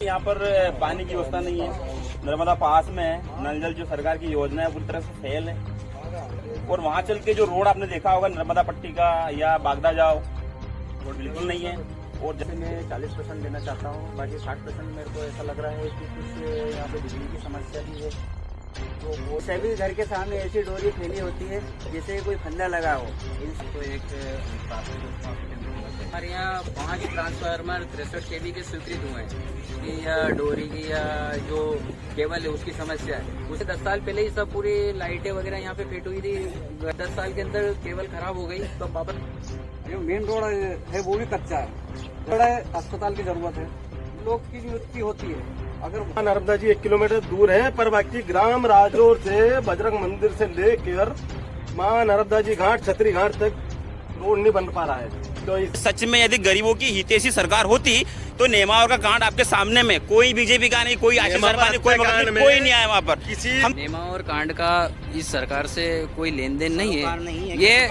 यहाँ पर पानी की व्यवस्था नहीं है। नर्मदा पास में है। नल जल जो सरकार की योजना है पूरी तरह से फेल है। और वहाँ चल के जो रोड आपने देखा होगा नर्मदा पट्टी का या बागदा जाओ, रोड बिल्कुल नहीं है। और जैसे मैं 40% देना चाहता हूँ, बाकी 60% मेरे को ऐसा लग रहा है कि कुछ यहाँ पे बिजली की समस्या भी है। तो वो सभी घर के सामने ऐसी डोरी फैली होती है जैसे कोई फंदा लगा हो। तो एक हमारे यहाँ 5 ट्रांसफार्मर 63 kV के स्वीकृत हुए हैं कि या डोरी की या जो केबल है उसकी समस्या है। उसे 10 साल पहले ही सब पूरी लाइटें वगैरह यहाँ पे फिट हुई थी। 10 साल के अंदर केबल खराब हो गई तो वापस जो मेन रोड है वो भी कच्चा है। बड़ा अस्पताल की जरूरत है, लोग की मृत्यु होती है। अगर नर्मदा जी 1 किलोमीटर दूर है, पर बाकी ग्राम राजौर से बजरंग मंदिर से लेकर माँ नर्मदा जी घाट छतरी घाट तक रोड नहीं बन पा रहा है। तो सच में यदि गरीबों की हितैषी सरकार होती तो नेमावर का कांड आपके सामने में कोई बीजेपी का नहीं, कोई आशीष शर्मा नहीं, कोई नहीं आया वहाँ पर। नेमावर कांड का इस सरकार से कोई लेन देन नहीं है। ये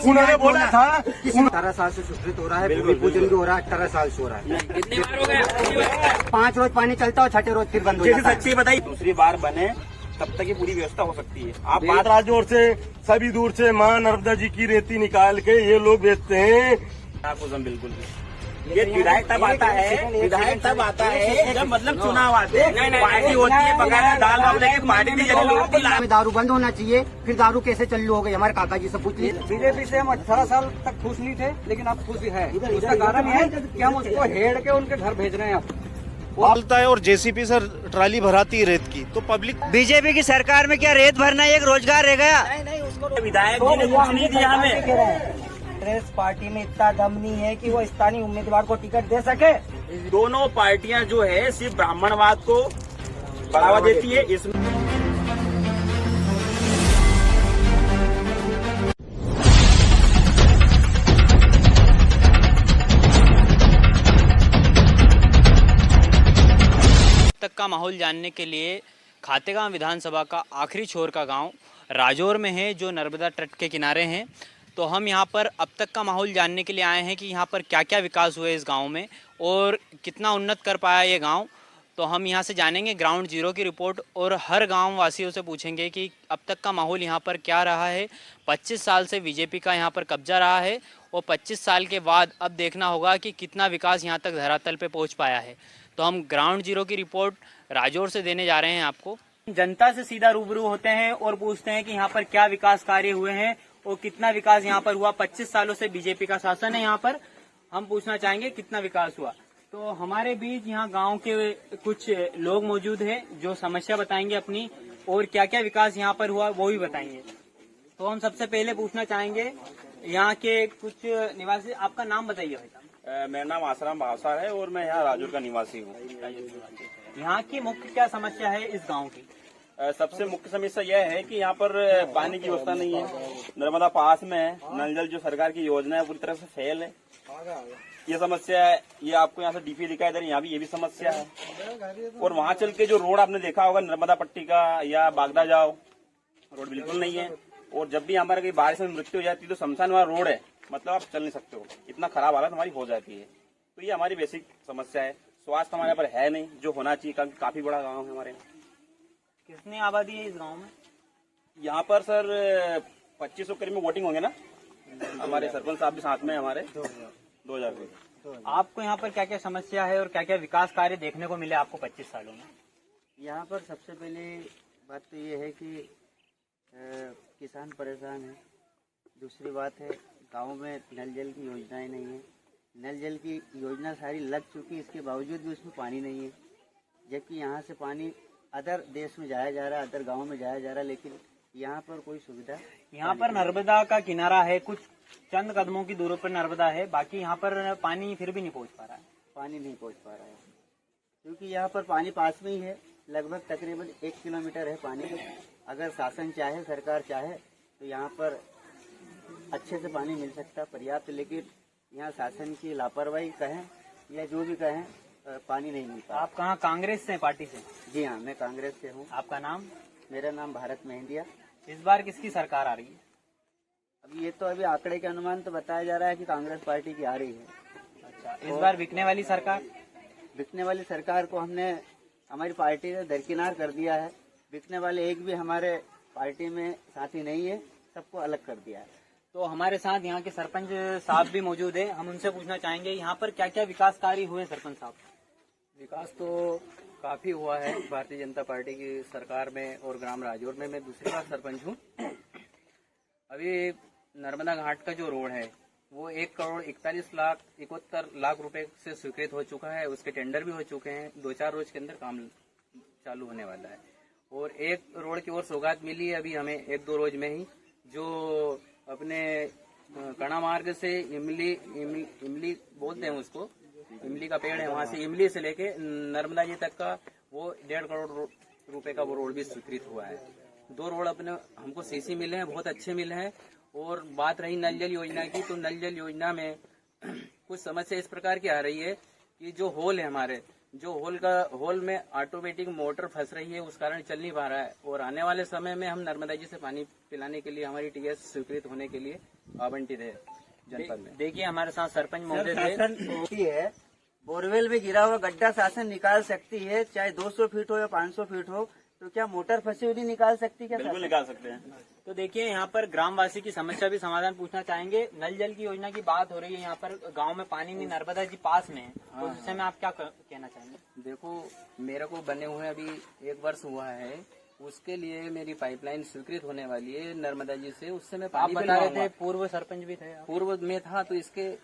उन्होंने बोला था 18 साल से स्वीकृत हो रहा है, भूमि पूजन भी हो रहा है, 18 साल से हो रहा है। कितनी बार हो गया? 5 रोज पानी चलता है, 6ठे रोज फिर बंद हो जाता है। सच्ची बताइए, दूसरी बार बने तब तक ये पूरी व्यवस्था हो सकती है। आप बात राजौर से सभी दूर से माँ नर्मदा जी की रेती निकाल के ये लोग बेचते हैं। आपको बिल्कुल ये विधायक तब आता है, विधायक तब आता है जब मतलब चुनाव आते हैं, पार्टी होती है, बकायदा दाल बाबले की पार्टी भी जब लोगों को लाभ। दारू बंद होना चाहिए। फिर दारू कैसे चालू हो गई? हमारे काका जी से पूछ लीजिए। बीजेपी से हम 18 साल तक खुश नहीं थे, लेकिन अब खुश है। उसका कारण है कि हम उसको हेड़ के उनके घर भेज रहे हैं। अब बोलता है और जेसीपी सर ट्राली भराती है रेत की, तो पब्लिक बीजेपी की सरकार में क्या रेत भरना एक रोजगार रह गया? विधायक जी ने कुछ नहीं दिया हमें। कांग्रेस पार्टी में इतना दम नहीं है कि वो स्थानीय उम्मीदवार को टिकट दे सके। दोनों पार्टियां जो है सिर्फ ब्राह्मणवाद को बढ़ावा देती है। इसमें तक का माहौल जानने के लिए खातेगांव विधानसभा का आखिरी छोर का गांव राजौर में है, जो नर्मदा तट के किनारे हैं। तो हम यहां पर अब तक का माहौल जानने के लिए आए हैं कि यहां पर क्या क्या विकास हुए इस गांव में और कितना उन्नत कर पाया ये गांव। तो हम यहां से जानेंगे ग्राउंड जीरो की रिपोर्ट और हर गांव वासियों से पूछेंगे कि अब तक का माहौल यहां पर क्या रहा है। 25 साल से बीजेपी का यहां पर कब्जा रहा है और 25 साल के बाद अब देखना होगा कि कितना विकास यहाँ तक धरातल पे पहुँच पाया है। तो हम ग्राउंड जीरो की रिपोर्ट राजौर से देने जा रहे हैं आपको। जनता से सीधा रूबरू होते हैं और पूछते हैं कि यहाँ पर क्या विकास कार्य हुए हैं और कितना विकास यहाँ पर हुआ। 25 सालों से बीजेपी का शासन है यहाँ पर, हम पूछना चाहेंगे कितना विकास हुआ। तो हमारे बीच यहाँ गांव के कुछ लोग मौजूद हैं जो समस्या बताएंगे अपनी और क्या क्या विकास यहाँ पर हुआ वो भी बताएंगे। तो हम सबसे पहले पूछना चाहेंगे यहाँ के कुछ निवासी, आपका नाम बताइए भाई साहब। मेरा नाम आसाराम भावसार है और मैं यहाँ राजौर का निवासी हूँ। यहाँ की मुख्य क्या समस्या है इस गांव की? सबसे मुख्य समस्या यह है कि यहाँ पर पानी की व्यवस्था नहीं है। नर्मदा पास में है। नल जल जो सरकार की योजना है पूरी तरह से फेल है। ये समस्या है। ये आपको यहाँ से डीपी दिखाई दे रही है, यहाँ भी ये भी समस्या है। और वहाँ चल के जो रोड आपने देखा होगा नर्मदा पट्टी का या बागदा जाओ, रोड बिल्कुल नहीं है। और जब भी हमारे कहीं बारिश में मृत्यु हो जाती है तो शमशान वाला रोड है, मतलब आप चल नहीं सकते हो, इतना खराब हालत हमारी हो जाती है। तो ये हमारी बेसिक समस्या है। स्वास्थ्य हमारे पर है नहीं जो होना चाहिए, काफी बड़ा गाँव है हमारे यहाँ। कितनी आबादी है इस गांव में? यहाँ पर सर 2500 करीब में वोटिंग होंगे ना। हमारे सरपंच साहब भी साथ में हमारे 2000 के। आपको यहाँ पर क्या क्या समस्या है और क्या क्या विकास कार्य देखने को मिले आपको 25 सालों में? यहाँ पर सबसे पहले बात तो ये है कि किसान परेशान है। दूसरी बात है गांव में नल जल की योजनाएं नहीं है। नल जल की योजना सारी लग चुकी, इसके बावजूद भी उसमें पानी नहीं है। जबकि यहाँ से पानी अदर देश में जाया जा रहा है, अदर गाँव में जाया जा रहा है, लेकिन यहाँ पर कोई सुविधा। यहाँ पर नर्मदा का किनारा है, कुछ चंद कदमों की दूरी पर नर्मदा है, बाकी यहाँ पर पानी फिर भी नहीं पहुँच पा रहा है। पानी नहीं पहुँच पा रहा है क्योंकि यहाँ पर पानी पास में ही है। लगभग तकरीबन 1 किलोमीटर है पानी। अगर शासन चाहे, सरकार चाहे तो यहाँ पर अच्छे से पानी मिल सकता पर्याप्त, लेकिन यहाँ शासन की लापरवाही कहें या जो भी कहें, पानी नहीं मिलता। आप कहाँ कांग्रेस से पार्टी से? जी हाँ, मैं कांग्रेस से हूँ। आपका नाम? मेरा नाम भारत मेहंदिया। इस बार किसकी सरकार आ रही है? अब ये तो अभी आंकड़े के अनुमान तो बताया जा रहा है कि कांग्रेस पार्टी की आ रही है। इस बार बिकने वाली सरकार को हमने हमारी पार्टी ने दरकिनार कर दिया है। बिकने वाले एक भी हमारे पार्टी में साथी नहीं है, सबको अलग कर दिया है। तो हमारे साथ यहाँ के सरपंच साहब भी मौजूद हैं, हम उनसे पूछना चाहेंगे यहाँ पर क्या क्या विकास कार्य हुए सरपंच साहब? विकास तो काफी हुआ है भारतीय जनता पार्टी की सरकार में और ग्राम राजौर में। मैं दूसरी बार सरपंच हूँ। अभी नर्मदा घाट का जो रोड है वो 1,41,71,00,000 रुपए से स्वीकृत हो चुका है। उसके टेंडर भी हो चुके हैं। 2-4 रोज के अंदर काम चालू होने वाला है। और एक रोड की और सौगात मिली है अभी हमें 1-2 रोज में ही, जो अपने कणा मार्ग से इमली बोलते हैं उसको, इमली का पेड़ है, वहाँ से इमली से लेके नर्मदा जी तक का वो 1.5 करोड़ रुपए का वो रोड भी स्वीकृत हुआ है। 2 रोड अपने हमको सीसी मिले हैं, बहुत अच्छे मिले हैं। और बात रही नल जल योजना की, तो नल जल योजना में कुछ समस्या इस प्रकार की आ रही है कि जो होल है हमारे, जो होल में ऑटोमेटिक मोटर फंस रही है, उस कारण चल नहीं पा रहा है। और आने वाले समय में हम नर्मदा जी से पानी पिलाने के लिए हमारी टीएस स्वीकृत होने के लिए आवंटित है जनपद में। देखिए हमारे साथ सरपंच महोदय थे। है बोरवेल में गिरा हुआ गड्ढा शासन निकाल सकती है, चाहे 200 फीट हो या 500 फीट हो। तो क्या मोटर फंसी हुई निकाल सकती क्या? बिल्कुल निकाल सकते हैं। तो देखिए यहाँ पर ग्रामवासी की समस्या भी समाधान पूछना चाहेंगे। नल जल की योजना की बात हो रही है, यहाँ पर गांव में पानी नहीं, नर्मदा जी पास में है, तो उस समय आप क्या कहना चाहेंगे? देखो, मेरे को बने हुए अभी 1 वर्ष हुआ है, उसके लिए मेरी पाइपलाइन स्वीकृत होने वाली है नर्मदा जी से। उससे मैं आप पानी बता रहे थे पूर्व सरपंच भी थे, पूर्व में था, तो इसके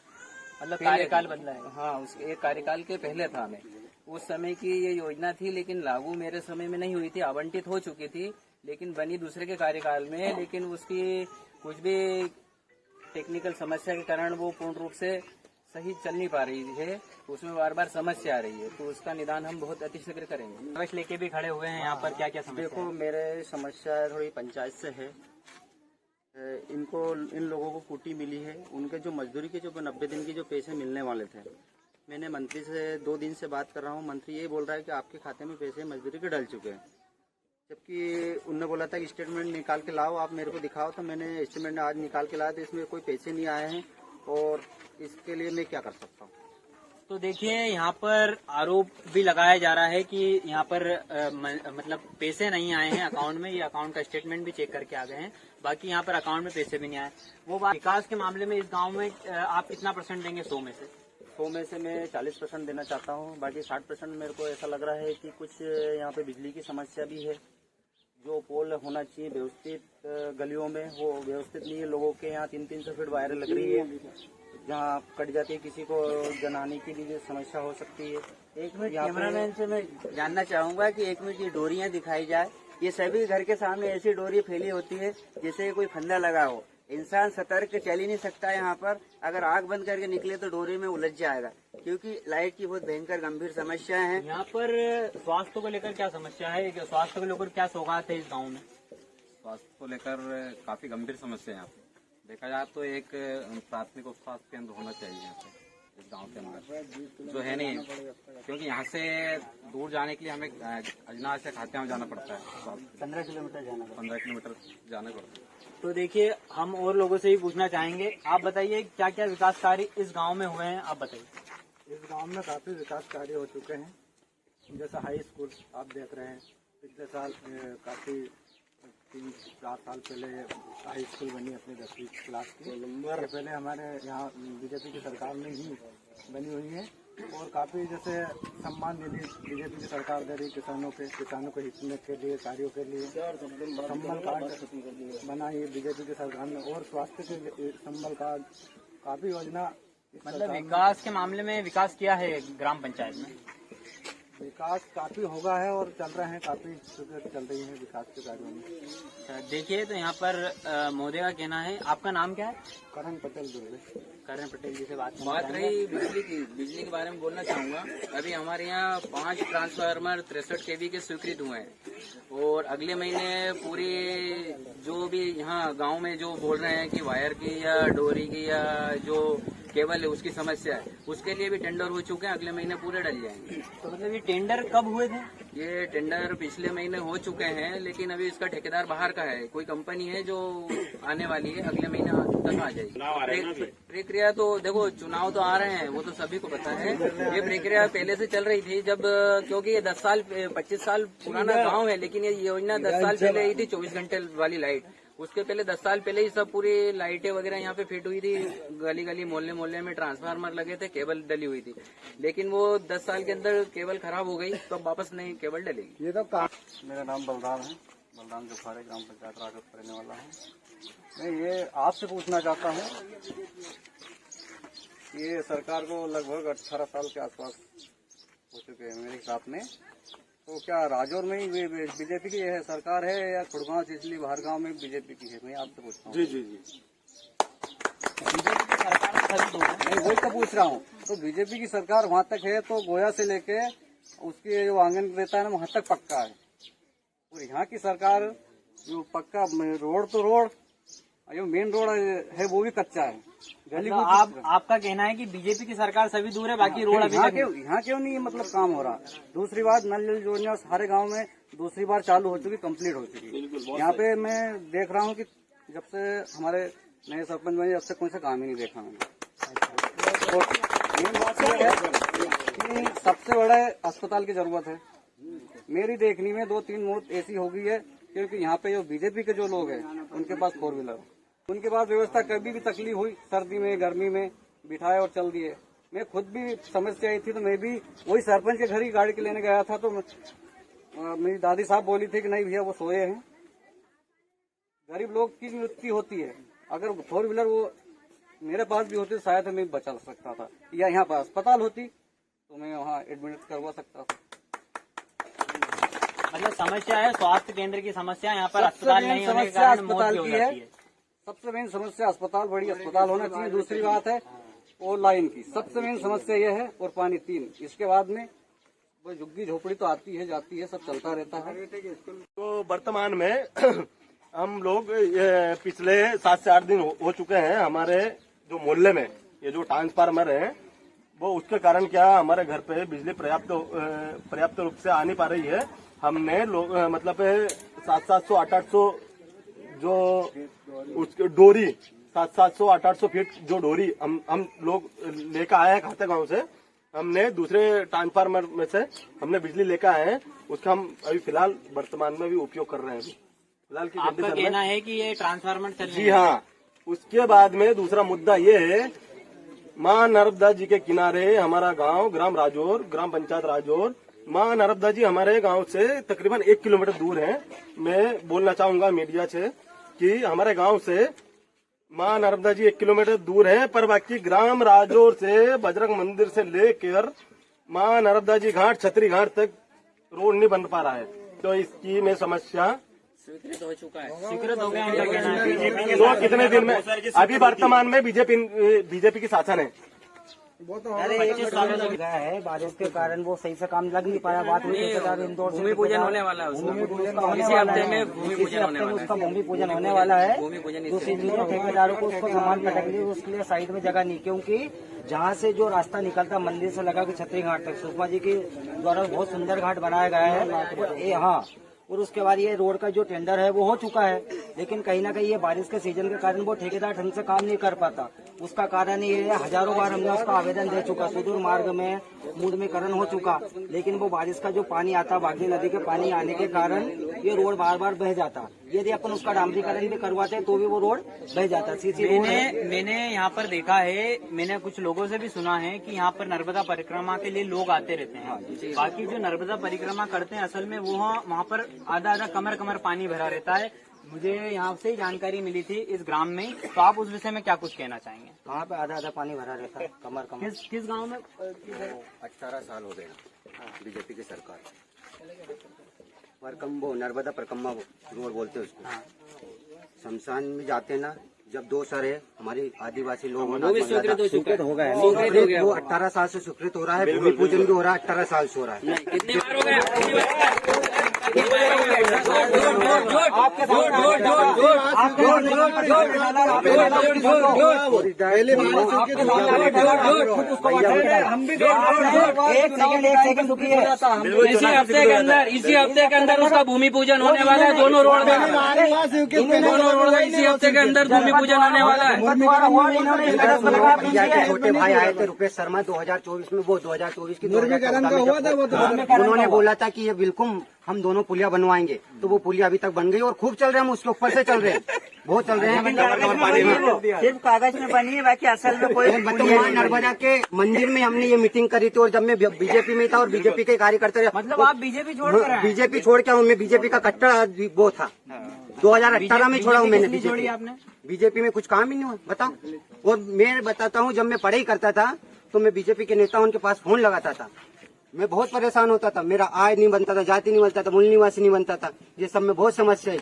मतलब कार्यकाल बदला है। हाँ, उसके एक कार्यकाल के पहले था मैं। उस समय की ये योजना थी, लेकिन लागू मेरे समय में नहीं हुई थी, आवंटित हो चुकी थी, लेकिन बनी दूसरे के कार्यकाल में। लेकिन उसकी कुछ भी टेक्निकल समस्या के कारण वो पूर्ण रूप से सही चल नहीं पा रही है, उसमें बार बार समस्या आ रही है। तो उसका निदान हम बहुत अतिशीघ्र करेंगे। कागज लेके भी खड़े हुए हैं यहाँ पर, क्या क्या समस्या देखो, मेरे समस्या थोड़ी पंचायत से है। इन लोगों को कुटी मिली है। उनके जो मजदूरी के जो 90 दिन की जो पैसे मिलने वाले थे, मैंने मंत्री से 2 दिन से बात कर रहा हूँ। मंत्री ये बोल रहा है कि आपके खाते में पैसे मजदूरी के डल चुके हैं, जबकि उनने बोला था कि स्टेटमेंट निकाल के लाओ, आप मेरे को दिखाओ। तो मैंने स्टेटमेंट आज निकाल के लाया, तो इसमें कोई पैसे नहीं आए हैं। और इसके लिए मैं क्या कर सकता हूँ? तो देखिए यहाँ पर आरोप भी लगाया जा रहा है कि यहाँ पर मतलब पैसे नहीं आए हैं अकाउंट में। ये अकाउंट का स्टेटमेंट भी चेक करके आ गए हैं, बाकी यहाँ पर अकाउंट में पैसे भी नहीं आए। वो बात विकास के मामले में इस गांव में आप कितना % देंगे 100 में से? 100 में से मैं 40% देना चाहता हूँ। बाकी 60% मेरे को ऐसा लग रहा है कि कुछ यहाँ पे बिजली की समस्या भी है। जो पोल होना चाहिए व्यवस्थित गलियों में, वो व्यवस्थित नहीं है। लोगों के यहाँ 300 फीट वायरें लग रही है, जहाँ कट जाती है, किसी को जनाने की भी समस्या हो सकती है। एक मिनट, कैमरामैन से मैं जानना चाहूंगा कि 1 मिनट ये डोरियां दिखाई जाए। ये सभी घर के सामने ऐसी डोरी फैली होती है जैसे कोई फंदा लगा हो। इंसान सतर्क चल ही नहीं सकता यहाँ पर। अगर आग बंद करके निकले तो डोरी में उलझ जाएगा, क्योंकि लाइट की बहुत भयंकर गंभीर समस्याएं हैं। यहाँ पर स्वास्थ्य को लेकर क्या समस्या है? स्वास्थ्य को लेकर क्या सौगात है इस गांव में? स्वास्थ्य को लेकर काफी गंभीर समस्या है यहाँ पे। देखा जाए तो एक प्राथमिक उपस्वास्थ्य केंद्र होना चाहिए यहाँ पे इस गांव के अंदर, जो है नहीं। क्योंकि यहाँ से दूर जाने के लिए हमें अजनार से खाते में जाना पड़ता है। 15 किलोमीटर जाना। 15 किलोमीटर जाना पड़ता है। तो देखिए हम और लोगों से भी पूछना चाहेंगे। आप बताइए क्या क्या विकास कार्य इस गांव में हुए हैं, आप बताइए। इस गांव में काफी विकास कार्य हो चुके हैं। जैसे हाई स्कूल आप देख रहे हैं, पिछले साल काफी 3-4 साल पहले हाई स्कूल बनी अपनी 10वीं क्लास की। ये पहले हमारे यहाँ बीजेपी की सरकार में ही बनी हुई है। और काफी जैसे सम्मान निधि बीजेपी की सरकार दे रही किसानों के हित में के लिए, कार्यों के लिए। संबल कार्ड बनाई बीजेपी की सरकार ने, और स्वास्थ्य के संबल कार्ड, काफी योजना। मतलब विकास के मामले में विकास किया है ग्राम पंचायत में? विकास काफी होगा है और चल रहे हैं, काफी चल रही है विकास के कार्यों में। देखिए तो यहाँ पर महोदय का कहना है। आपका नाम क्या है? करण पटेल दुर्गे। करण पटेल जी से बात रही बिजली की, बिजली के बारे में बोलना चाहूंगा। अभी हमारे यहाँ 5 ट्रांसफार्मर 63 kV के स्वीकृत हुए हैं। और अगले महीने पूरी जो भी यहाँ गांव में जो बोल रहे हैं कि वायर की या डोरी की या जो केबल है उसकी समस्या है, उसके लिए भी टेंडर हो चुके हैं, अगले महीने पूरे डल जाएंगे। तो मतलब ये टेंडर कब हुए थे? ये टेंडर पिछले महीने हो चुके हैं, लेकिन अभी इसका ठेकेदार बाहर का है, कोई कंपनी है जो आने वाली है, अगले महीने तक आ जाएगी। प्रक्रिया तो देखो, चुनाव तो आ रहे हैं, वो तो सभी को पता है। ये प्रक्रिया पहले से चल रही थी, जब क्योंकि ये 25 साल पुराना गांव है, लेकिन ये योजना 10 साल पहले आई थी, 24 घंटे वाली लाइट। उसके पहले 10 साल पहले ही सब पूरी लाइटें वगैरह यहाँ पे फिट हुई थी, गली गली मोहल्ले मोहल्ले में ट्रांसफार्मर लगे थे, केबल डली हुई थी। लेकिन वो 10 साल के अंदर केबल खराब हो गई, तो अब वापस नई केबल डलेगी। ये तो मेरा नाम बलराम है, बलराम जोखारे, ग्राम पंचायत राजौर का रहने वाला हूँ। मैं ये आपसे पूछना चाहता हूँ, ये सरकार को लगभग 18 साल के आसपास हो चुके हैं मेरे हिसाब में, तो क्या राजौर में ही बीजेपी की है सरकार है या खुड़गांव चिचली बाहर गांव में बीजेपी की है? मैं आपसे पूछता हूँ। जी जी जी, बीजेपी की सरकार में सभी लोग हैं। मैं वही तो पूछ रहा हूँ। तो बीजेपी की सरकार वहाँ तक है, तो गोया से लेके उसके जो आंगन रहता है ना, वहाँ तक पक्का है। और यहाँ की सरकार जो पक्का रोड तो रोड, जो मेन रोड है वो भी कच्चा है। गली मतलब आपका कहना है कि बीजेपी की सरकार सभी दूर है, बाकी रोड अभी तक यहाँ क्यों नहीं मतलब काम हो रहा? दूसरी बात, नल जल योजना सारे गांव में दूसरी बार चालू हो चुकी, कंप्लीट हो चुकी। यहाँ पे मैं देख रहा हूँ कि जब से हमारे नए सरपंच बने, जब से कोई सा काम ही नहीं देखा मैंने। तो मेन बात यह है कि सबसे बड़ा अस्पताल की जरूरत है। मेरी देखने में 2-3 मौत ऐसी हो गई है क्योंकि यहाँ पे जो बीजेपी के जो लोग हैं उनके पास 4 व्हीलर, उनके पास व्यवस्था कभी भी तकलीफ हुई, सर्दी में गर्मी में बिठाए और चल दिए। मैं खुद भी समस्या आई थी, तो मैं भी वही सरपंच के घर ही गाड़ी के लेने गया था, तो मेरी दादी साहब बोली थी कि नहीं भैया वो सोए हैं। गरीब लोग की मृत्यु होती है, अगर 4 व्हीलर वो मेरे पास भी होती तो शायद मैं बचा सकता था, या यहाँ पर अस्पताल होती तो मैं वहाँ एडमिट करवा सकता था। मतलब समस्या है स्वास्थ्य केंद्र की समस्या, यहाँ पर अस्पताल नहीं होने के कारण मौत भी हो जाती है। सबसे मेन समस्या अस्पताल, बड़ी अस्पताल होना चाहिए। दूसरी बात है और लाइन की, सबसे मेन समस्या यह है, और पानी 3। इसके बाद में वो झुग्गी झोपड़ी तो आती है जाती है, सब चलता रहता है। तो वर्तमान में हम लोग पिछले 7 से 8 दिन हो चुके हैं, हमारे जो मोहल्ले में ये जो ट्रांसफार्मर है वो उसके कारण क्या हमारे घर पे बिजली पर्याप्त रूप से आ नहीं पा रही है। हमने मतलब 700-800 जो उसके डोरी 700-800 फीट जो डोरी हम लोग लेकर आए हैं खाते गांव से, हमने दूसरे ट्रांसफार्मर में से हमने बिजली लेकर आए हैं, उसका हम अभी फिलहाल वर्तमान में भी उपयोग कर रहे हैं। फिलहाल की आपका कहना है कि ये ट्रांसफार्मर चल जी हाँ। उसके बाद में दूसरा मुद्दा ये है, माँ नर्मदा जी के किनारे हमारा गांव, ग्राम राजौर, ग्राम पंचायत राजौर। माँ नर्मदा जी हमारे गांव से तकरीबन 1 किलोमीटर दूर है। मैं बोलना चाहूंगा मीडिया से कि हमारे गांव से माँ नर्मदा जी 1 किलोमीटर दूर है, पर बाकी ग्राम राजौर से बजरंग मंदिर से लेकर माँ नर्मदा जी घाट, छतरी घाट तक रोड नहीं बन पा रहा है। तो इसकी मैं समस्या स्वीकृत हो चुका है, स्वीकृत हो गया है। तो कितने दिन में, अभी वर्तमान में बीजेपी की शासन है। वो तो 25 सालों से गया है, बारिश के कारण वो सही से काम लग नहीं पाया। बात हुई इंदौर से, भूमि पूजन होने वाला है, भूमि पूजन इसी हफ्ते में भूमि पूजन होने वाला है। उसका भूमि पूजन होने वाला है। दूसरी चीज ठेकेदारों को उसको सामान पटक ली, उसके लिए साइड में जगह नहीं, क्योंकि जहाँ से जो रास्ता निकलता मंदिर से लगा के छतरी घाट तक, सुषमा जी के द्वारा बहुत सुंदर घाट बनाया गया है। हाँ, और उसके बाद ये रोड का जो टेंडर है वो हो चुका है, लेकिन कहीं ना कहीं ये बारिश के सीजन के कारण वो ठेकेदार ढंग से काम नहीं कर पाता। उसका कारण ये है, हजारों बार हमने उसका आवेदन दे चुका, सुदूर मार्ग में मुद्दीकरण हो चुका, लेकिन वो बारिश का जो पानी आता, बागनी नदी के पानी आने के कारण ये रोड बार बार बह जाता। यदि अपन उसका डामरीकरण भी करवाते तो भी वो रोड बह जाता। मैंने यहाँ पर देखा है, मैंने कुछ लोगों से भी सुना है कि यहाँ पर नर्मदा परिक्रमा के लिए लोग आते रहते हैं। बाकी जो नर्मदा परिक्रमा करते हैं असल में वो वहाँ पर आधा कमर पानी भरा रहता है। मुझे यहाँ से ही जानकारी मिली थी इस ग्राम में, तो आप उस विषय में क्या कुछ कहना चाहेंगे? वहाँ पे आधा पानी भरा रहता है, कमर। किस गांव में? 18 साल हो गए बीजेपी की सरकार। वो नर्मदा परिक्रमा रोड बोलते हैं उसको। शमशान में जाते ना, जब 2 सर है हमारी आदिवासी लोग स्वीकृत हो गए। वो 18 साल से स्वीकृत हो रहा है, भूमि पूजन भी हो रहा है, 18 साल से हो रहा है। कितनी बार हो गया? एक सेकंड रुकिए। इसी हफ्ते के अंदर उसका भूमि पूजन होने वाला है। दोनों रोड का इसी हफ्ते के अंदर भूमि पूजन होने वाला है। छोटे भाई आए थे रुपेश शर्मा 2024 में, वो 2024 की 2014 में उन्होंने बोला था कि ये बिल्कुल हम दोनों पुलिया बनवाएंगे, तो वो पुलिया अभी तक बन गई और खूब चल रहे हैं, हम उसके ऊपर से चल रहे हैं, बहुत चल रहे हैं। सिर्फ कागज में बनी है, बाकी असल में कोई वहाँ नर्मदा के मंदिर में हमने ये मीटिंग करी थी, और जब मैं बीजेपी में था और बीजेपी के कार्यकर्ता, मतलब आप बीजेपी छोड़ कर आए? बीजेपी छोड़ के मैं बीजेपी का कट्टर वो था। 2018 में छोड़ा हूँ मैंने बीजेपी। बीजेपी में कुछ काम ही नहीं हुआ, बताओ। और मैं बताता हूँ, जब मैं पढ़ाई करता था तो मैं बीजेपी के नेताओं के पास फोन लगाता था, मैं बहुत परेशान होता था, मेरा आय नहीं बनता था, जाति नहीं बनता था, मूल निवासी नहीं बनता था, ये सब में बहुत समस्या है,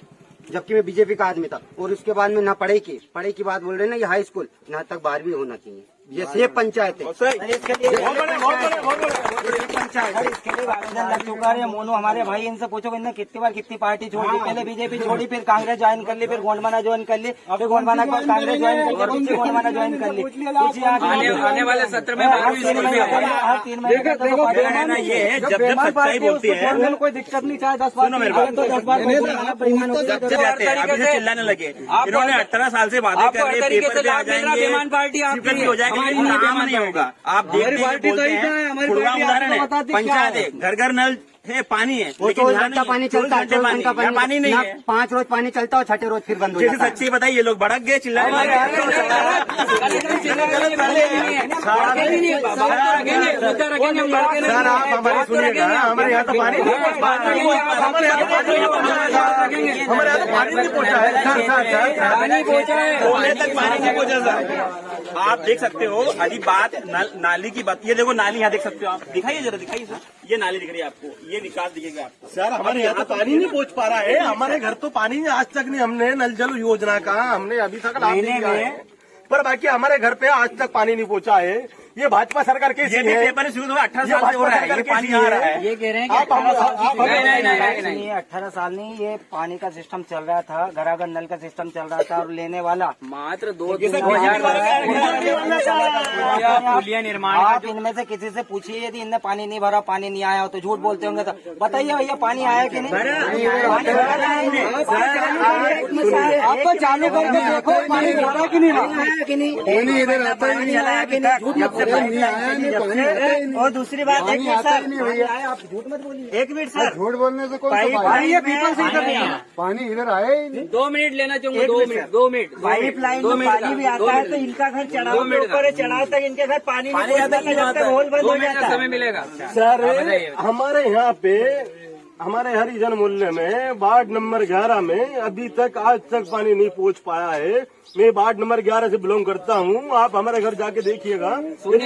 जबकि मैं बीजेपी का आदमी था। और उसके बाद में ना पढ़ाई की बात बोल रहे हैं ना, ये हाई स्कूल ना तक 12वीं होना चाहिए, ये सेफ पंचायत है। मोनू हमारे भाई, इनसे पूछो इनने कितनी बार कितनी पार्टी छोड़ी, पहले बीजेपी छोड़ी, फिर कांग्रेस ज्वाइन कर ली, फिर गोंडवाना ज्वाइन कर ली, फिर गोंडवाना के बाद कांग्रेस ज्वाइन कर ली, फिर गोंडवाना ज्वाइन कर ली। आने वाले सत्र में हर 3 महीने ये है, जब सच्चाई बोलती है, कोई दिक्कत नहीं, चाहे 10 बार चिल्लाने लगे। इन्होंने 18 साल से बातें कर रहे, पेपर पे आ जाएंगे, पार्टी आपकी हो जाएगा, लेकिन काम नहीं होगा। आप देखते हैं, बोलते हैं, खुला उदाहरण है, पंचायत है, घर घर नल है, पानी है, वो 24 घंटा पानी चलता है, 24 घंटा पानी नहीं है। 5 रोज पानी चलता है और 6ठे रोज फिर बंद हो जाता है। सच्ची बताइए, ये लोग भड़क गए, चिल्लाने लगे। सर आप हमारी सुनिएगा, हमारे यहाँ तो पानी नहीं पहुँचा है, सोने तक पानी नहीं पहुँचा सर। आप देख सकते हो, अभी बात नाली की बात, ये देखो नाली यहाँ देख सकते हो आप, दिखाइए जरा, दिखाइए सर, ये नाली दिख रही है आपको, ये विकास दिखेगा आपको। सर हमारे यहाँ तो पानी नहीं पहुँच पा रहा है, हमारे घर तो पानी आज तक नहीं, हमने नल जल योजना का हमने अभी तक लाभ नहीं लिया है, पर बाकी हमारे घर पे आज तक पानी नहीं पहुँचा है। ये भाजपा सरकार के ये पेपर शुरू हुआ 18 साल से हो रहा है, ये पानी आ रहा है। ये कह रहे हैं कि 18 साल नहीं, ये पानी का सिस्टम चल रहा था, घराघर नल का सिस्टम चल रहा था, और लेने वाला मात्र 2 पुलिया निर्माण। आप इनमें से किसी से पूछिए, यदि इनने पानी नहीं भरा, पानी नहीं आया हो तो झूठ बोलते होंगे, तो बताइए भैया पानी आया कि नहीं? आपको चालू करके देखो, पानी भरा कि नहीं भरा कि नहीं, इधर आता ही नहीं, आया कि नहीं। और दूसरी बात, एक मिनट सर, आप झूठ मत बोलिए, एक मिनट सर, झूठ बोलने से कोई पानी इधर आया ही नहीं। 2 मिनट लेना चाहूंगा, 2 मिनट। पाइप लाइन में पानी भी आता है, तो इनका घर चढ़ाव के ऊपर है, चढ़ाव तक इनके घर पानी नहीं पहुंचता, जब तक होल बंद हो जाता है। समय मिलेगा सर हमारे यहाँ पे, हमारे हरिजन मोहल्ले में वार्ड नंबर 11 में अभी तक आज तक पानी नहीं पहुँच पाया है। मैं वार्ड नंबर 11 से बिलोंग करता हूँ, आप हमारे घर जाके देखिएगा,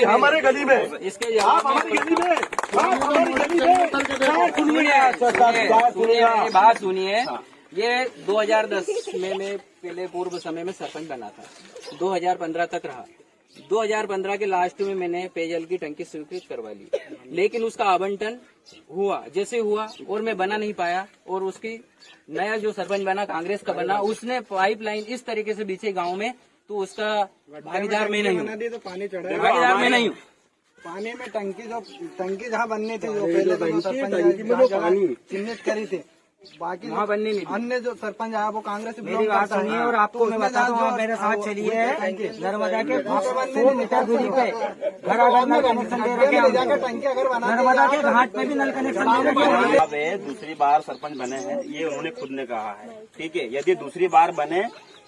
हमारे गली में, आप हमारी गली में, बात सुनिए। ये 2010 में मैं पहले पूर्व समय में सरपंच बना था, 2015 तक रहा। 2015 के लास्ट में मैंने पेयजल की टंकी स्वीकृत करवा ली, लेकिन उसका आवंटन हुआ जैसे हुआ और मैं बना नहीं पाया, और उसकी नया जो सरपंच बना, कांग्रेस का बना, उसने पाइपलाइन इस तरीके से बीचे गांव में, तो उसका भागीदार में नहीं हूँ, भागीदार में नहीं हूँ। पानी में टंकी जहाँ बननी थी, जो पहले सरपंच पानी चिन्हित करी थी, बाकी वहाँ बननी नहीं। अन्य जो सरपंच आया वो कांग्रेस से मेरी बात सुनिए, और आपको मैं बताता हूँ, आप मेरे साथ चलिए, नर्मदा के 100 मीटर दूरी पे घराघर नल कनेक्शन दे रखे हैं, नर्मदा के घाट पे भी नल कनेक्शन दे रखे हैं। अब दूसरी बार सरपंच बने हैं, ये उन्होंने खुद ने कहा है, ठीक है, यदि दूसरी बार बने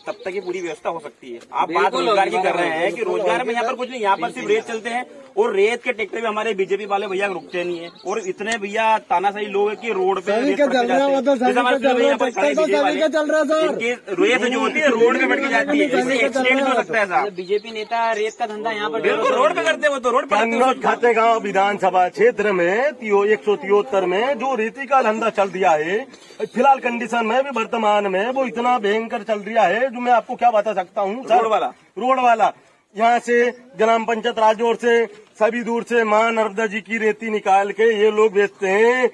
तब तक ये पूरी व्यवस्था हो सकती है। आप बात रोजगार की कर रहे हैं कि रोजगार में यहाँ पर कुछ नहीं, यहाँ पर सिर्फ रेत चलते हैं, और रेत के ट्रैक्टर भी हमारे बीजेपी वाले भैया रुकते नहीं है, और इतने भैया तानाशाही लोग है कि रोड पे रेत जो होती है रोड पे बैठ के जाती है, इससे एक्सीडेंट हो सकता है साहब। बीजेपी नेता रेत का धंधा यहाँ पर बिल्कुल रोड पे करते हो, तो रोड पे खातेगांव विधानसभा क्षेत्र में 173 में जो रेती का धंधा चल दिया है, फिलहाल कंडीशन में भी वर्तमान में वो इतना भयंकर चल रहा है, जो मैं आपको क्या बता सकता हूँ। रोड वाला यहाँ से ग्राम पंचायत राजौर से सभी दूर से मां नर्मदा जी की रेती निकाल के ये लोग बेचते हैं।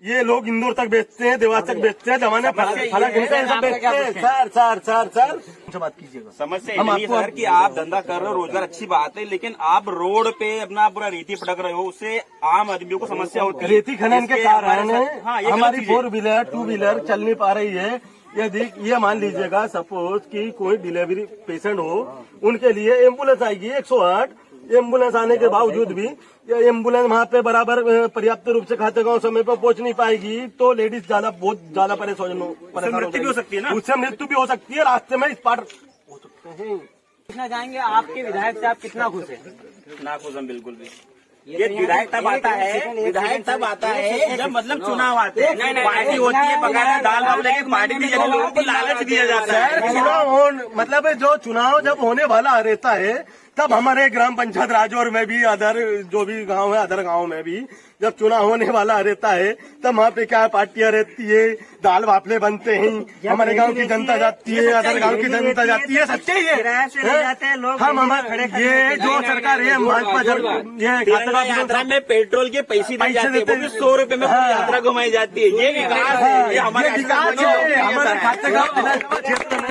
ये लोग इंदौर तक बेचते हैं, देवास तक बेचते हैं, जमाने फला गिनते सब बेचते हैं। सर बात कीजिएगा। समस्या यही है सर कि आप धंधा कर रहे हो, रोजगार अच्छी बात है, लेकिन आप रोड पे अपना पूरा रेती पटक रहे हो, उससे आम आदमियों को समस्या होती है। रेती खनन के कारण हमारी 4 व्हीलर 2 व्हीलर चल नहीं पा रही है। यदि ये मान लीजिएगा सपोज कि कोई डिलीवरी पेशेंट हो, उनके लिए एम्बुलेंस आएगी 108, एम्बुलेंस आने के बावजूद भी एम्बुलेंस वहाँ पे बराबर पर्याप्त रूप से खातेगांव समय पर पहुंच नहीं पाएगी, तो लेडीज बहुत ज्यादा परेशान मृत्यु भी हो सकती है ना, उससे मृत्यु भी हो सकती है, रास्ते में स्पॉट हो सकते हैं। पूछना चाहेंगे आपके विधायक से आप कितना खुश हैं? ना खुश हम बिल्कुल भी। ये विधायक तब आता है जब मतलब चुनाव आते हैं, पार्टी होती है, बकायदा दाल बाबू लेके पार्टी की जगह लोगों को लालच दिया जाता है। मतलब जो चुनाव जब होने वाला रहता है तब हमारे ग्राम पंचायत राजौर में भी अदर जो भी गांव है, अदर गांव में भी जब चुनाव होने वाला रहता है तब वहाँ पे क्या पार्टियां रहती है, दाल बाफले बनते हैं, हमारे गांव की जनता जाती है, अदर गांव की जनता जाती है। सच्चाई है। हम हमारे ये जो सरकार है तिरंगा यात्रा में पेट्रोल के पैसे दिए जाते हैं, वो भी 100 रुपए में पूरी यात्रा घुमाई जाती है। ये विकास है, ये हमारे विकास है। हमारे खातेगांव विधानसभा क्षेत्र में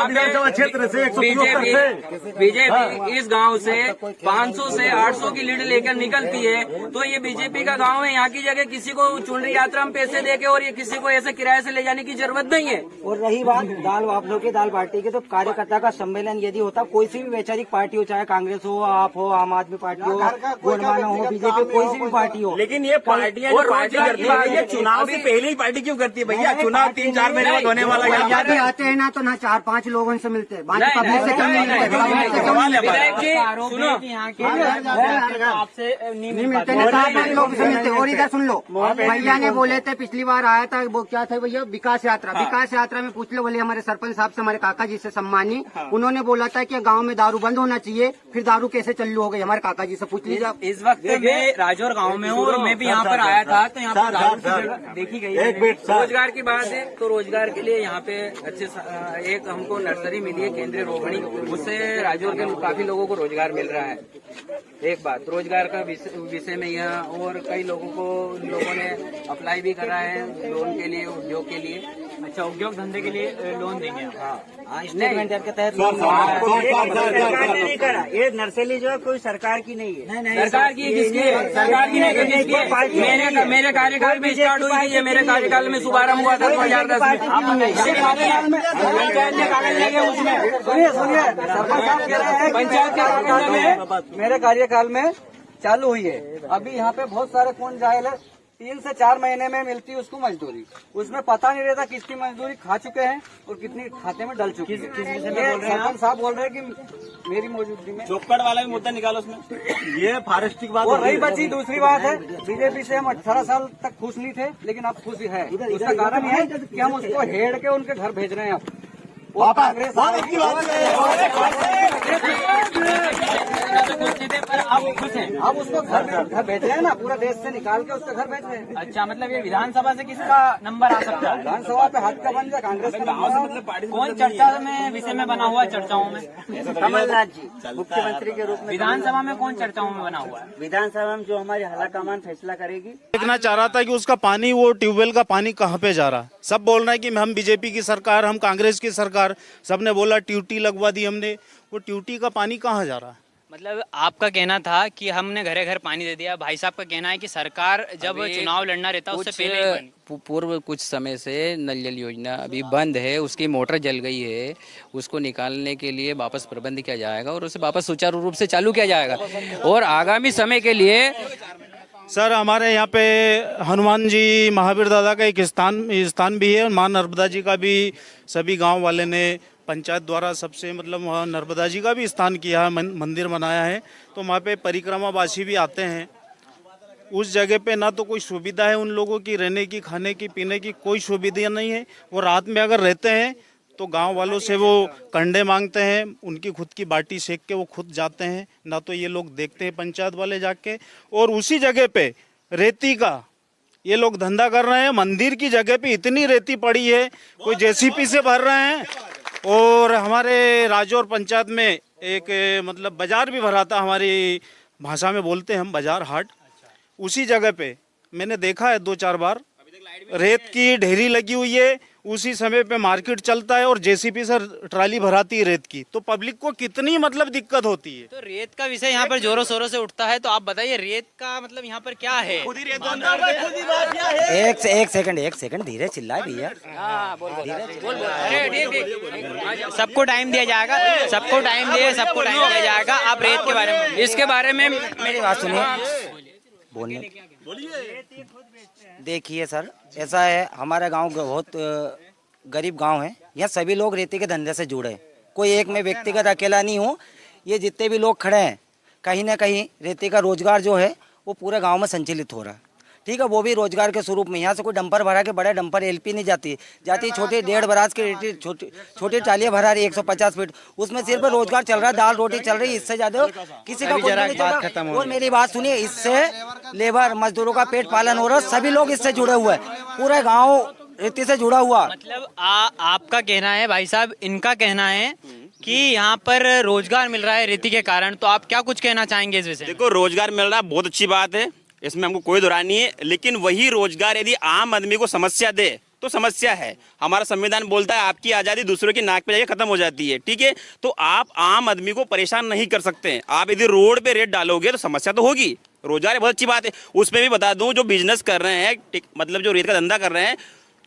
विधानसभा क्षेत्र से 175 बीजेपी इस गांव से 500 से 800 की लीड लेकर निकलती है, तो ये बीजेपी का गांव है। यहाँ की जगह किसी को चुनरी यात्रा में पैसे देके और ये किसी को ऐसे किराए से ले जाने की जरूरत नहीं है। और रही बात दाल वापलों की, दाल पार्टी की, तो कार्यकर्ता का सम्मेलन यदि होता, कोई सी भी वैचारिक पार्टी हो, चाहे कांग्रेस हो, आप हो, आम आदमी पार्टी हो, गोलमाना हो, बीजेपी, कोई सी भी पार्टी हो, लेकिन ये पार्टियां जो पार्टी करती है, ये चुनाव से पहले ही पार्टी क्यों करती है भैया? चुनाव 3-4 महीने बाद होने वाला यदि आते हैं ना तो ना 4-5 लोगों से मिलते हैं, बाकी पब्लिक से क्यों नहीं मिलते? आपसे नहीं मिलते, 4-5 लोगों से मिलते। और इधर सुन लो, भैया ने बोले थे पिछली बार आया था, वो क्या था भैया, विकास यात्रा। विकास यात्रा में पूछ लो, बोले हमारे सरपंच साहब से, हमारे काका जी से सम्मानी, उन्होंने बोला था कि गांव में दारू बंद होना चाहिए। फिर दारू कैसे चालू हो गई, हमारे काका जी से पूछ लीजिए। इस वक्त मैं राजौर गांव में हूँ और मैं भी यहाँ पर आया था, तो यहाँ पर दारू देखी गई है। रोजगार की बात है तो रोजगार के लिए यहाँ पे अच्छे एक हमको नर्सरी मिली है केंद्रीय रोहिणी, उससे राजौर के काफी लोगों को रोजगार मिल रहा है। एक बात रोजगार का विषय में यह, और कई लोगों ने अप्लाई भी करा है लोन के लिए, उद्योग के लिए। अच्छा, उद्योग धंधे के लिए लोन देंगे आप? हाँ, स्टेटमेंट के तहत सरकार ने नहीं करा। ये नर्सरी जो है कोई सरकार की नहीं है। सरकार की किसकी है? सरकार की नहीं, किसकी है? मेरे कार्यकाल में स्टार्ट हुई थी, ये मेरे कार्यकाल में शुभारंभ हुआ था 2010 में। पंचायत ने कागज लेके उसमें सुनिए सरपंच साहब कह रहे हैं पंचायत के कागज में मेरे कार्यकाल में चालू हुई है। अभी यहाँ पे बहुत सारे कौन जायल है, 3 से 4 महीने में मिलती है उसको मजदूरी, उसमें पता नहीं रहता किसकी मजदूरी खा चुके हैं और कितनी खाते में डल चुकी है। सरपंच साहब बोल रहे हैं कि मेरी मौजूदगी में चौकड़ वाला भी मुद्दा निकालो उसमें। ये फॉरेस्ट की बात और रही बची दूसरी बात है, बीजेपी से हम 18 साल तक खुश नहीं थे, लेकिन अब खुश है। उसका कारण है कि हम उसको हेड़ के उनके घर भेज रहे हैं। अब वो कांग्रेस पर आप खुश हैं? अब उसको घर भेज रहे हैं ना, पूरा देश से निकाल के उसका घर भेज रहे हैं। अच्छा, मतलब ये विधानसभा से किसका नंबर आ सकता है? विधानसभा पे हाथ का बन जाए कांग्रेस का गाँव से मतलब पार्टी कौन चर्चा में विषय में बना हुआ है? चर्चाओं में कमलनाथ जी मुख्यमंत्री के रूप में। विधानसभा में कौन चर्चाओं में बना हुआ है? विधानसभा में जो हमारी हलाकमान फैसला करेगी। देखना चाह रहा था कि उसका पानी, वो ट्यूबवेल का पानी कहाँ पे जा रहा है। सब बोल रहे हैं कि हम बीजेपी की सरकार, हम कांग्रेस की सरकार, सबने बोला ट्यूटी लगवा दी हमने, वो ट्यूटी का पानी कहाँ जा रहा है? मतलब आपका कहना था कि हमने घरे घर पानी दे दिया, भाई साहब का कहना है कि सरकार जब चुनाव लड़ना रहता है उससे पहले पूर्व कुछ समय से नल जल योजना अभी बंद है, उसकी मोटर जल गई है, उसको निकालने के लिए वापस प्रबंध किया जाएगा और उसे वापस सुचारू रूप से चालू किया जाएगा। और आगामी समय के लिए सर हमारे यहाँ पे हनुमान जी महावीर दादा का एक स्थान भी है, और माँ नर्मदा जी का भी सभी गांव वाले ने पंचायत द्वारा सबसे मतलब वहाँ नर्मदा जी का भी स्थान किया है, मंदिर बनाया है, तो वहाँ पे परिक्रमावासी भी आते हैं। उस जगह पे ना तो कोई सुविधा है उन लोगों की, रहने की, खाने की, पीने की कोई सुविधा नहीं है। वो रात में अगर रहते हैं तो गांव वालों से वो कंडे मांगते हैं, उनकी खुद की बाटी सेक के वो खुद जाते हैं, ना तो ये लोग देखते हैं पंचायत वाले जाके। और उसी जगह पे रेती का ये लोग धंधा कर रहे हैं। मंदिर की जगह पे इतनी रेती पड़ी है, कोई जेसीपी से भर रहे हैं। और हमारे राजौर पंचायत में एक मतलब बाजार भी भरा था, हमारी भाषा में बोलते हैं हम बाजार हाट, उसी जगह पे मैंने देखा है 2-4 बार रेत की ढेरी लगी हुई है, उसी समय पे मार्केट चलता है और जेसीबी से ट्राली भराती है रेत की, तो पब्लिक को कितनी मतलब दिक्कत होती है। तो रेत का विषय यहाँ पर जोरों शोरों से उठता है, तो आप बताइए रेत का मतलब यहाँ पर क्या है? एक सेकंड धीरे चिल्लाए भैया। अरे ठीक, सबको टाइम दिया जाएगा, सबको टाइम दिया जाएगा। आप रेत के बारे में, इसके बारे में मेरी बात सुनिए, बोलने देखिए सर, ऐसा है हमारा गांव बहुत गरीब गांव है। यहाँ सभी लोग रेती के धंधे से जुड़े हैं, कोई एक मैं व्यक्तिगत अकेला नहीं हूँ। ये जितने भी लोग खड़े हैं कहीं ना कहीं रेती का रोजगार जो है वो पूरे गांव में संचालित हो रहा है, ठीक है। वो भी रोजगार के स्वरूप में, यहाँ से कोई डंपर भरा के, बड़े डंपर एलपी नहीं जाती छोटी 1.5 बराज की रेती, छोटी टालियाँ भरा रही 150 फीट, उसमें सिर्फ रोजगार चल रहा है, दाल रोटी चल रही है, इससे ज्यादा किसी का कुछ नहीं चल रहा। और मेरी बात सुनिए, इससे लेबर मजदूरों का पेट पालन हो रहा है, सभी लोग इससे जुड़े हुए हैं, पूरा गाँव रेती से जुड़ा हुआ। मतलब आपका कहना है भाई साहब, इनका कहना है कि यहाँ पर रोजगार मिल रहा है रेती के कारण, तो आप क्या कुछ कहना चाहेंगे इस विषय? देखो, रोजगार मिल रहा है, बहुत अच्छी बात है, इसमें हमको कोई दुराई नहीं है, लेकिन वही रोजगार यदि आम आदमी को समस्या दे तो समस्या है। हमारा संविधान बोलता है आपकी आज़ादी दूसरों की नाक पे जाके खत्म हो जाती है, ठीक है। तो आप आम आदमी को परेशान नहीं कर सकते हैं। आप यदि रोड पे रेट डालोगे तो समस्या तो होगी। रोजगार बहुत अच्छी बात है। उसमें भी बता दूं, जो बिजनेस कर रहे हैं, मतलब जो रेत का धंधा कर रहे हैं,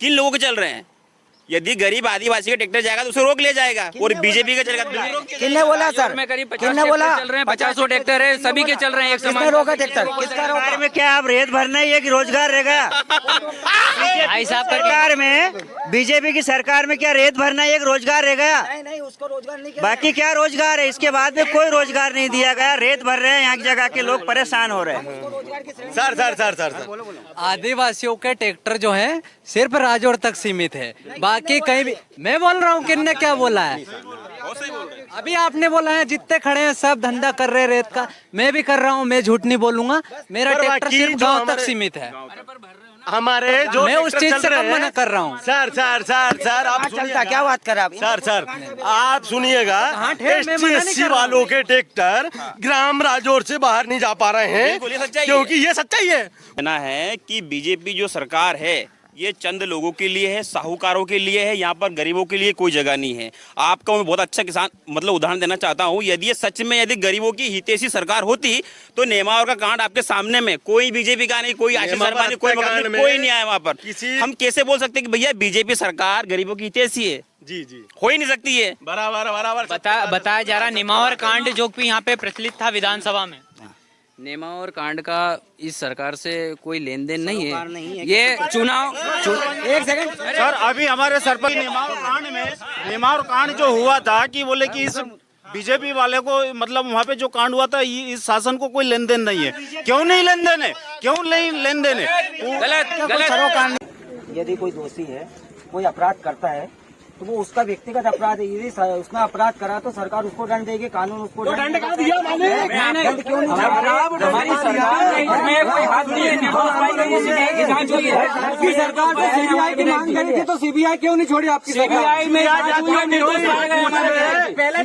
किन लोगों के चल रहे हैं? यदि गरीब आदिवासी का ट्रैक्टर जाएगा तो उसे रोक ले जाएगा, और बीजेपी का चलेगा। किसने बोला सर? किसने बोला? चल रहे हैं, 50 ट्रैक्टर है, सभी के चल रहे हैं एक किसने समान। रोका ट्रैक्टर? किसका रोका? में क्या आप रेत भरना ही एक रोजगार रहेगा? भाई साहब सरकार में, बीजेपी की सरकार में क्या रेत भरना एक रोजगार रहेगा? नहीं, उसको रोजगार नहीं। बाकी क्या रोजगार है? इसके बाद में कोई रोजगार नहीं दिया गया, रेत भर रहे हैं, यहाँ की जगह के लोग परेशान हो रहे हैं। सर आदिवासियों के ट्रैक्टर जो है सिर्फ राजौर तक सीमित है, बाकी कहीं भी। मैं बोल रहा हूँ, किन्ने क्या बोला है? अभी आपने बोला है जितने खड़े हैं सब धंधा कर रहे हैं रेत का, मैं भी कर रहा हूँ, मैं झूठ नहीं बोलूंगा। मेरा ट्रैक्टर सिर्फ गांव तक सीमित है, हमारे जो मैं उस चीज से कम मना कर रहा हूँ। सर आप चलता क्या बात कर आप? सर आप सुनिएगा, SC वालों के ट्रैक्टर ग्राम राजौर से बाहर नहीं जा पा रहे हैं, क्योंकि ये सच्चाई है। कहना है कि बीजेपी जो सरकार है ये चंद लोगों के लिए है, साहूकारों के लिए है, यहाँ पर गरीबों के लिए कोई जगह नहीं है। आपका मैं बहुत अच्छा किसान मतलब उदाहरण देना चाहता हूँ। यदि ये सच में यदि गरीबों की हितैषी सरकार होती तो नेमावर का कांड आपके सामने में, कोई बीजेपी का नहीं, कोई आशीष शर्मा नहीं, कोई कोई नहीं आया वहाँ पर। हम कैसे बोल सकते कि भैया बीजेपी सरकार गरीबों की हितैषी है? जी हो ही नहीं सकती है। बराबर बताया जा रहा नेमावर कांड जो कि यहाँ पे प्रचलित था विधानसभा में। नेमावर कांड का इस सरकार से कोई लेन देन नहीं है। ये चुनाव एक सेकंड सर, अभी हमारे सरपंच नेमावर कांड जो हुआ था कि बोले कि इस बीजेपी वाले को मतलब वहाँ पे जो कांड हुआ था, इस शासन को कोई लेन देन नहीं है। क्यों नहीं लेन देन है? क्यों नहीं लेन देन है? गलत। यदि कोई दोषी है, कोई अपराध करता है, तो वो उसका व्यक्तिगत अपराध है। यदि उसने अपराध करा तो सरकार उसको दंड देगी, कानून उसको दंड दिया। दंड क्यों नहीं? हमारी सरकार सीबीआई की मांग करी थी, तो सीबीआई क्यों नहीं छोड़ी आपकी? सीबीआई में पहले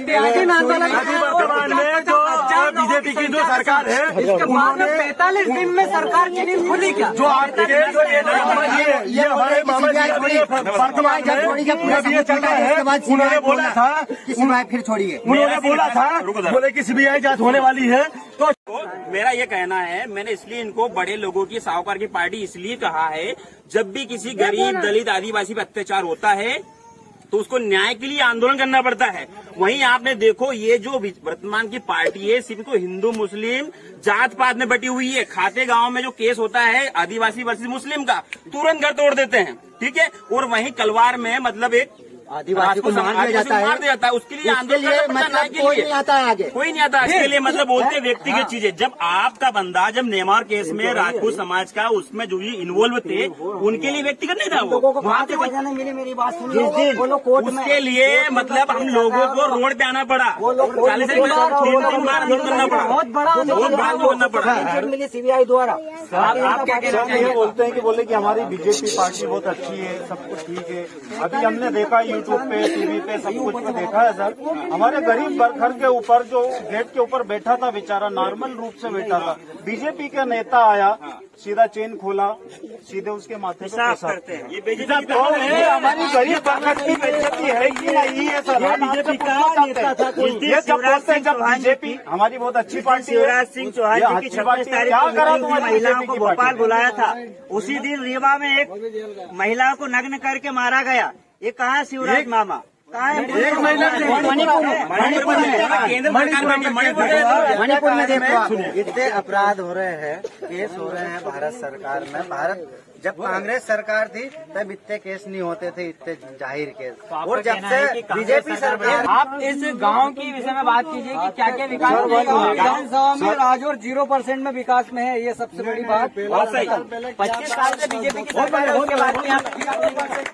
बीजेपी की जो सरकार है, इसके बाद 45 दिन में सरकार की नींद खुली क्या? जो आपके ये हमारे मामा जी वर्तमान चलता है, उन्होंने बोला था सीबीआई फिर छोड़िए। उन्होंने बोला था, बोले कि सीबीआई जांच होने वाली है। तो मेरा ये कहना है, मैंने इसलिए इनको बड़े लोगों की, साहूकार की पार्टी इसलिए कहा है, जब भी किसी गरीब दलित आदिवासी पर अत्याचार होता है तो उसको न्याय के लिए आंदोलन करना पड़ता है। वहीं आपने देखो, ये जो वर्तमान की पार्टी है सिर्फ को हिंदू मुस्लिम जात पात में बटी हुई है। खाते गांव में जो केस होता है आदिवासी वर्सेस मुस्लिम का, तुरंत घर तोड़ देते हैं, ठीक है। और वहीं कलवार में मतलब एक आदिवासी को मार दिया जाता है, उसके लिए आंदोलन मतलब कोई नहीं आता है आगे, कोई नहीं आता। इसके लिए मतलब बोलते हैं व्यक्तिगत चीजें। जब आपका बंदा, जब नेमार केस में राजपूत समाज का उसमें जो भी इन्वॉल्व थे, उनके लिए व्यक्तिगत नहीं था वो, वहाँ पे मेरी बात सुनिए, वो लोग कोर्ट में, उसके लिए मतलब हम लोगों को रोड पे आना पड़ा, 40 3 बार आंदोलन करना पड़ा, बहुत बड़ा करना पड़ा मिली सीबीआई द्वारा। आप क्या कहना ये बोलते हैं कि बोले कि हमारी बीजेपी पार्टी बहुत अच्छी है, सब कुछ ठीक है। अभी हमने देखा यूट्यूब पे, टीवी पे, सब कुछ पे देखा है सर। हमारे गरीब घर के ऊपर जो गेट के ऊपर बैठा था बेचारा, नॉर्मल रूप से बैठा था, बीजेपी का नेता आया, सीधा चेन खोला, सीधे उसके माथे पे पैसा। ये बेइज्जती तो ये हमारी गरीब बरखत की बेइज्जती है कि नहीं है सर? बीजेपी का नेता था कोई, ये जब बोलते हैं जब बीजेपी हमारी बहुत अच्छी पार्टी है, शिवराज सिंह चौहान जी की 26 तारीख क्या को करा मीटिंग तुम्हारी महिलाओं बीजेपी को की भोपाल पार्टी? बुलाया था, उसी दिन रीवा में एक महिला को नग्न करके मारा गया। ये कहाँ है शिवराज मामा? कहाँ है? मणिपुर में देखो इतने अपराध हो रहे हैं, केस हो रहे हैं भारत सरकार में। जब कांग्रेस सरकार थी तब इतने केस नहीं होते थे, इतने जाहिर केस। और जब से बीजेपी सरकार, आप इस गांव की विषय में बात कीजिए कि क्या क्या विकास विधानसभा में राजौर 0% में विकास में है, ये सबसे बड़ी बात। 25 साल से बीजेपी की सरकार है, उसके बाद में आप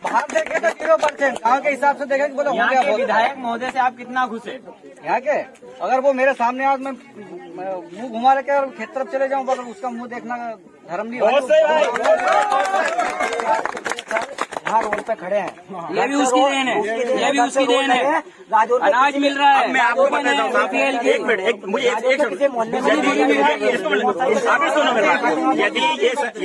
बाहर देखें तो 0%, गाँव के हिसाब से देखें बोलो यहाँ के विधायक महोदय से आप कितना खुश है? यहाँ के अगर वो मेरे सामने आज मैं मुंह घुमा लेके और खेत तरफ चले जाऊँ, अगर उसका मुंह देखना धर्म नहीं यहाँ रोड पे खड़े हैं, ये भी उसकी देन है, ये भी उसकी देन है। अनाज मिल रहा है। मैं आपको बताता हूँ साहब, एक मिनट, मुझे सुनो मेरी बात। यदि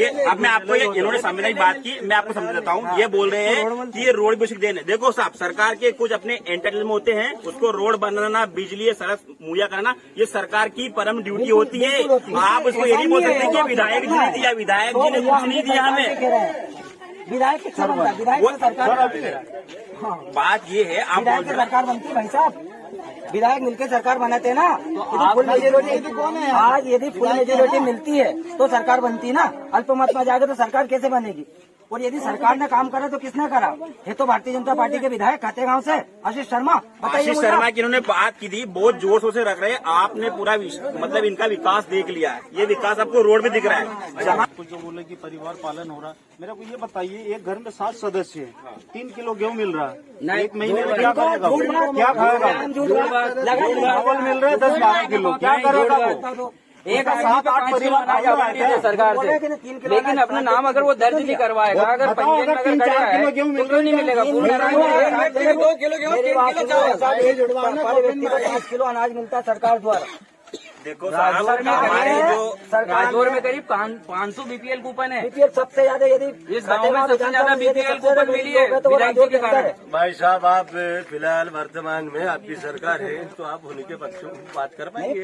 ये अब मैं आपको इन्होंने संविधानिक बात की, मैं आपको समझ देता हूँ। ये बोल रहे हैं कि ये रोड बेसिक देन है। देखो साहब, सरकार के कुछ अपने एंटरटेनमेंट होते हैं, उसको रोड बनाना, बिजली, सड़क मुहैया करना, ये सरकार की परम ड्यूटी होती है। आप उसको ये नहीं बोल सकते कि विधायक जी ने दिया, विधायक जी ने कुछ नहीं दिया हमें। विधायक कितना बनता है? विधायक तो सरकार, बात ये है, आप विधायक की सरकार बनती है भाई साहब, विधायक मिलकर सरकार बनाते हैं ना। यदि फुल मेजोरिटी आज यदि फुल मेजोरिटी मिलती है तो सरकार बनती ना, अल्पमत में जाएगा तो सरकार कैसे बनेगी? और यदि सरकार ने काम करा तो किसने करा? ये तो भारतीय जनता पार्टी के विधायक खातेगांव से आशीष शर्मा। आशीष शर्मा की इन्होंने बात की थी, बहुत जोर शोर से रख रहे हैं। आपने पूरा मतलब इनका विकास देख लिया है, ये विकास आपको रोड पे दिख रहा है। जहाँ कुछ जो बोले कि परिवार पालन हो रहा है, मेरे को ये बताइए, एक घर में 7 सदस्य हैं, 3 किलो गेहूँ मिल रहा है, एक महीने में क्या खाएगा? क्या खाएगा? चावल मिल रहा है 10-12 किलो, क्या करेगा वो? एक 7-8 परिवार सरकार से, लेकिन अपना नाम अगर वो दर्ज नहीं करवाएगा, अगर पंजीयन में अगर करेगा है, तो क्यों नहीं मिलेगा? 2 किलो अनाज मिलता है सरकार द्वारा। देखो साहब, हमारे जो राजौर में करीब 500 बीपीएल कूपन है। बीपीएल सबसे ज्यादा, यदि इस गाँव में सबसे ज्यादा बीपीएल कूपन मिली है विधायक जी के कारण। भाई साहब, आप फिलहाल वर्तमान में आपकी सरकार है, तो आप उन्हीं के पक्षों में बात कर पाएंगे?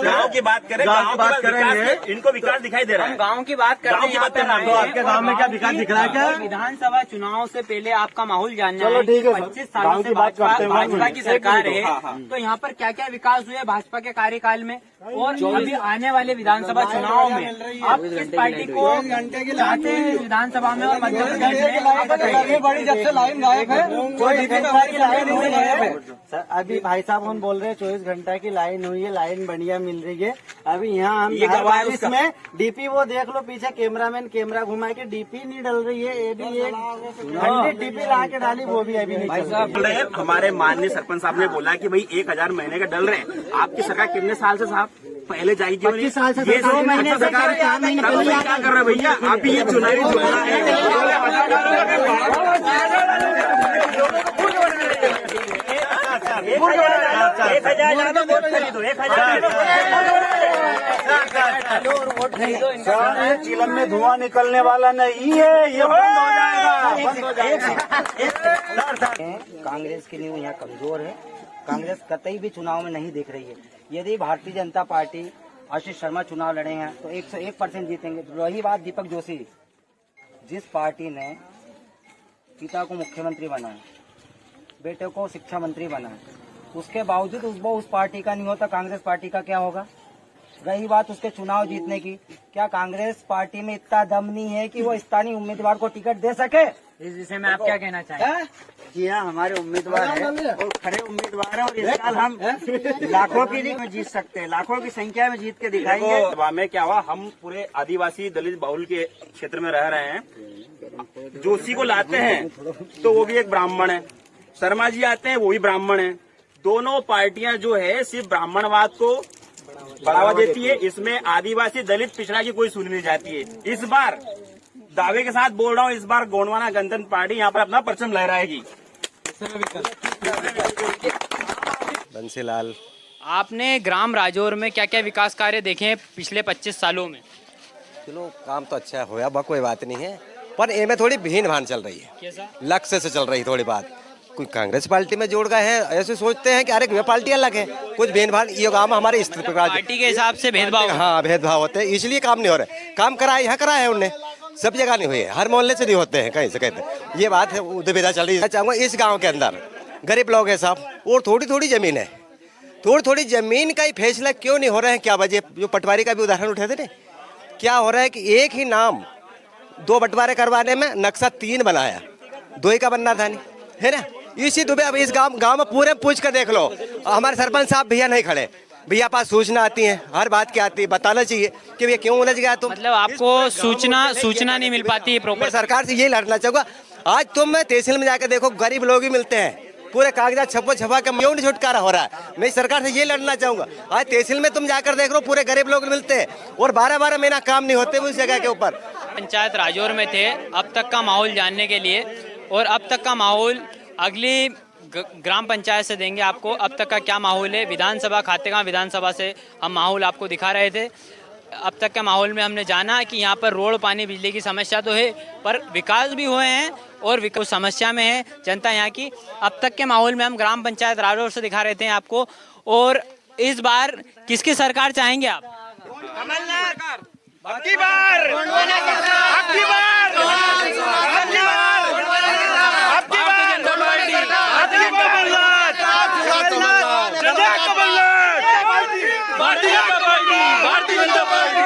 गाँव की बात करें, गाँव की बात करेंगे, इनको विकास दिखाई दे रहा है। गाँव की बात कर रहे हैं, तो आपके गाँव में क्या विकास दिख रहा है? क्या विधानसभा चुनाव से पहले आपका माहौल जानना चलो है। ठीक है सर, 25 सालों से भाजपा की सरकार है, तो यहाँ पर क्या क्या विकास हुए भाजपा के कार्यकाल में, और अभी आने वाले विधानसभा चुनाव में आप किस पार्टी को चाहते हैं विधानसभा में और मध्य प्रदेश में? बड़ी जब से लाइन गायब है, 24 घंटा की लाइन हुई है सर। अभी भाई साहब हम बोल रहे हैं 24 घंटा की लाइन हुई है, लाइन बढ़िया मिल रही है। अभी यहाँ हम बारिश में डीपी, वो देख लो पीछे कैमरामैन कैमरा घुमा के, डीपी नहीं डल रही है। ये भी एक डीपी ला के डाली, वो भी अभी नहीं चल रही है। हमारे माननीय सरपंच साहब ने बोला कि भाई 1000 महीने का डल रहे हैं। आपकी सरकार कितने साल से साहब पहले जाएगी? 25 साल से, 2 महीने सरकार 4 महीने पहले क्या कर रहे हैं भैया? अभी ये चुनावी जोड़ा है। चिलम में धुआं निकलने वाला नहीं है, ये बंद हो जाएगा, बंद हो जाएगा। कांग्रेस की नींव यहाँ कमजोर है, कांग्रेस कतई भी चुनाव में नहीं दिख रही है। यदि भारतीय जनता पार्टी आशीष शर्मा चुनाव लड़े हैं तो 101% जीतेंगे। रही बात दीपक जोशी, जिस पार्टी ने पिता को मुख्यमंत्री बनाया, बेटे को शिक्षा मंत्री बनाया, उसके बावजूद वो उस पार्टी का नहीं होता, कांग्रेस पार्टी का क्या होगा? रही बात उसके चुनाव जीतने की, क्या कांग्रेस पार्टी में इतना दम नहीं है कि वो स्थानीय उम्मीदवार को टिकट दे सके? इस विषय में आप क्या कहना चाहेंगे? जी हाँ, हमारे उम्मीदवार है और खड़े उम्मीदवार है, और इस साल हम लाखों की नहीं जीत सकते हैं, लाखों की संख्या में जीत के दिखाएंगे। सभा में क्या हुआ, हम पूरे आदिवासी दलित बहुल के क्षेत्र में रह रहे हैं। जोशी को लाते हैं तो वो भी एक ब्राह्मण है, शर्मा जी आते हैं वो भी ब्राह्मण है। दोनों पार्टियां जो है सिर्फ ब्राह्मणवाद को बढ़ावा देती है। इसमें आदिवासी, दलित, पिछड़ा की कोई सुनी नहीं जाती है। इस बार दावे के साथ बोल रहा हूँ, इस बार गोंडवाना गणतंत्र पार्टी यहाँ पर अपना परचम लहराएगी। बंसीलाल। आपने ग्राम राजौर में क्या क्या विकास कार्य देखे हैं पिछले 25 सालों में? चलो काम तो अच्छा होया बा, कोई बात नहीं है, पर इनमें थोड़ी भीन भान चल रही है। कैसा? लक्ष्य से चल रही थोड़ी बात। कोई कांग्रेस पार्टी में जोड़ गए हैं, ऐसे सोचते हैं कि अरे ये पार्टी अलग है, कुछ भेद भाव ये काम हमारे स्थिति प्रकार पार्टी के हिसाब से भेदभाव? हाँ भेदभाव होते हैं, इसलिए काम नहीं हो रहे। काम कराए यहाँ कराए है उनने, सब जगह नहीं हुए, हर मोहल्ले से नहीं होते हैं, कहीं से कहते ये बात है। दुविधा चल रही है। चाहूँगा इस गाँव के अंदर गरीब लोग हैं साहब, और थोड़ी थोड़ी जमीन है, थोड़ी थोड़ी जमीन का ही फैसला क्यों नहीं हो रहा है? क्या वजह? जो पटवारी का भी उदाहरण उठे थे ना, क्या हो रहा है कि एक ही नाम 2 बंटवारे करवाने में नक्शा 3 बनाया, 2 ही का बनना था, नहीं है ना? इसी दुबे अब इस गांव में पूरे पूछ कर देख लो, हमारे सरपंच साहब भैया नहीं खड़े, भैया पास सूचना आती है, हर बात की आती है, बताना चाहिए कि भैया क्यों उलझ गया तुम। मतलब आपको सूचना नहीं मिल पाती है मैं प्रॉपर? सरकार से यही लड़ना चाहूँगा। आज तुम तहसील में जाकर देखो, गरीब लोग ही मिलते हैं, पूरे कागजात छपा के क्यों नहीं छुटकारा हो रहा है? मैं सरकार से ये लड़ना चाहूंगा। आज तहसील में तुम जाकर देख लो, पूरे गरीब लोग मिलते हैं और 12-12 महीना काम नहीं होते उस जगह के ऊपर। पंचायत राजौर में थे, अब तक का माहौल जानने के लिए, और अब तक का माहौल अगली ग्राम पंचायत से देंगे आपको। अब तक का क्या माहौल है विधानसभा, खातेगांव विधानसभा से हम माहौल आपको दिखा रहे थे। अब तक के माहौल में हमने जाना कि यहाँ पर रोड, पानी, बिजली की समस्या तो है, पर विकास भी हुए हैं और विकास समस्या में है जनता यहाँ की। अब तक के माहौल में हम ग्राम पंचायत राजौर से दिखा रहे थे आपको। और इस बार किसकी सरकार चाहेंगे आप? भारतीय जनता पार्टी